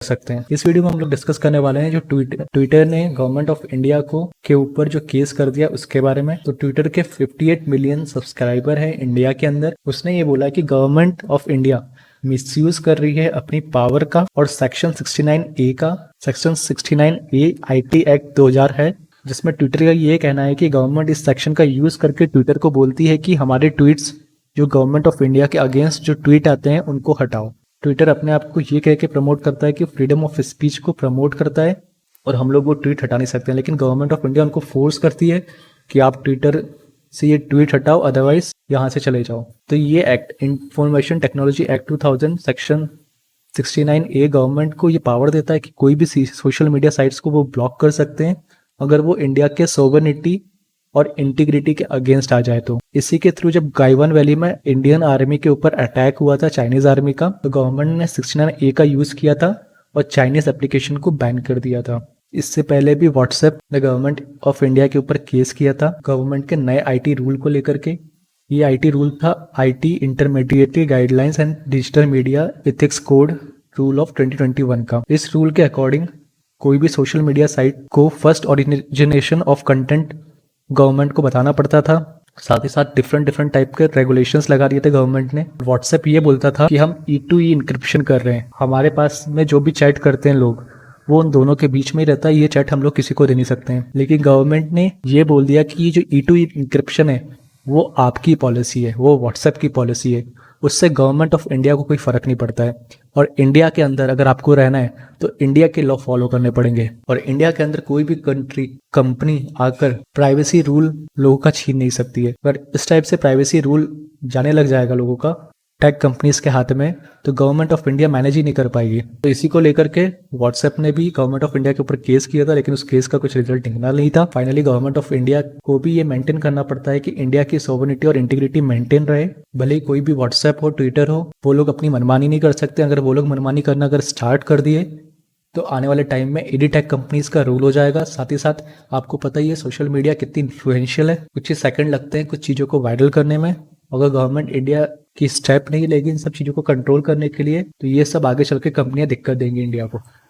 सकते हैं। इस वीडियो में हम लोग डिस्कस करने वाले हैं जो ट्विटर ने गवर्नमेंट ऑफ इंडिया को के ऊपर जो केस कर दिया उसके बारे में। तो ट्विटर के 58 मिलियन सब्सक्राइबर है इंडिया के अंदर। उसने ये बोला कि गवर्नमेंट ऑफ इंडिया मिसयूज कर रही है अपनी पावर का, और सेक्शन 69A आईटी एक्ट 2000 है, जिसमें ट्विटर का ये कहना है कि गवर्नमेंट इस सेक्शन का यूज करके ट्विटर को बोलती है कि हमारे ट्वीट्स जो गवर्नमेंट ऑफ इंडिया के अगेंस्ट जो ट्वीट आते हैं उनको हटाओ। ट्विटर अपने आप को ये कह के प्रमोट करता है कि फ्रीडम ऑफ स्पीच को प्रमोट करता है और हम लोग वो ट्वीट हटा नहीं सकते हैं, लेकिन गवर्नमेंट ऑफ इंडिया उनको फोर्स करती है कि आप ट्विटर से ये ट्वीट हटाओ, अदरवाइज यहाँ से चले जाओ। तो ये act, information technology act 2000 section 69A government को ये पावर देता है कि कोई भी सोशल मीडिया साइट्स को वो ब्लॉक कर सकते हैं अगर वो इंडिया के सोवरेनिटी और इंटीग्रिटी के अगेंस्ट आ जाए। तो इसी के थ्रू जब गाइवन वैली में इंडियन आर्मी के ऊपर अटैक हुआ था चाइनीज आर्मी का, तो गवर्नमेंट ने 69A का यूज किया था और चाइनीज एप्लीकेशन को बैन कर दिया था। इससे पहले भी व्हाट्सएप ने गवर्नमेंट ऑफ इंडिया के ऊपर केस किया था गवर्नमेंट के नए आईटी रूल को लेकर के। ये आईटी रूल था IT intermediate guidelines and digital media ethics code rule of 2021 का। इस रूल के अकॉर्डिंग कोई भी सोशल मीडिया साइट को first origination of content government को बताना पड़ता था। साथ ही साथ डिफरेंट टाइप के रेगुलेशंस लगा दिए थे गवर्नमेंट ने। व्हाट्सएप ये बोलता था कि हम E2E इंक्रिप्शन कर रहे हैं, हमारे पास में जो भी चैट करते हैं लोग वो उन दोनों के बीच में ही रहता है, ये चैट हम लोग किसी को दे नहीं सकते हैं। लेकिन गवर्नमेंट ने ये बोल दिया कि ये जो E2E इंक्रिप्शन है वो आपकी पॉलिसी है, वो व्हाट्सएप की पॉलिसी है, उससे गवर्नमेंट ऑफ इंडिया को कोई फर्क नहीं पड़ता है। और इंडिया के अंदर अगर आपको रहना है तो इंडिया के लॉ फॉलो करने पड़ेंगे, और इंडिया के अंदर कोई भी कंपनी आकर प्राइवेसी रूल लोगों का छीन नहीं सकती है। पर इस टाइप से प्राइवेसी रूल जाने लग जाएगा लोगों का टेक कंपनीज के हाथ में, तो गवर्नमेंट ऑफ इंडिया मैनेज ही नहीं कर पाएगी। तो इसी को लेकर के व्हाट्सएप ने भी गवर्नमेंट ऑफ इंडिया के ऊपर केस किया था, लेकिन उस केस का कुछ रिजल्ट निकला नहीं था। फाइनली गवर्नमेंट ऑफ इंडिया को भी ये मेंटेन करना पड़ता है कि इंडिया की सोवरेनिटी और इंटीग्रिटी मेंटेन रहे। भले ही कोई भी व्हाट्सएप हो, ट्विटर हो, वो लोग अपनी मनमानी नहीं कर सकते। अगर वो लोग मनमानी करना अगर स्टार्ट कर दिए तो आने वाले टाइम में एडिटेक कंपनीज का रूल हो जाएगा। साथ ही साथ आपको पता ही है सोशल मीडिया कितनी इन्फ्लुएंशियल है, कुछ ही सेकंड लगते हैं कुछ चीज़ों को वायरल करने में। अगर गवर्नमेंट इंडिया की स्टेप नहीं लेगी इन सब चीज़ों को कंट्रोल करने के लिए, तो ये सब आगे चल के कंपनियां दिक्कत देंगी इंडिया को।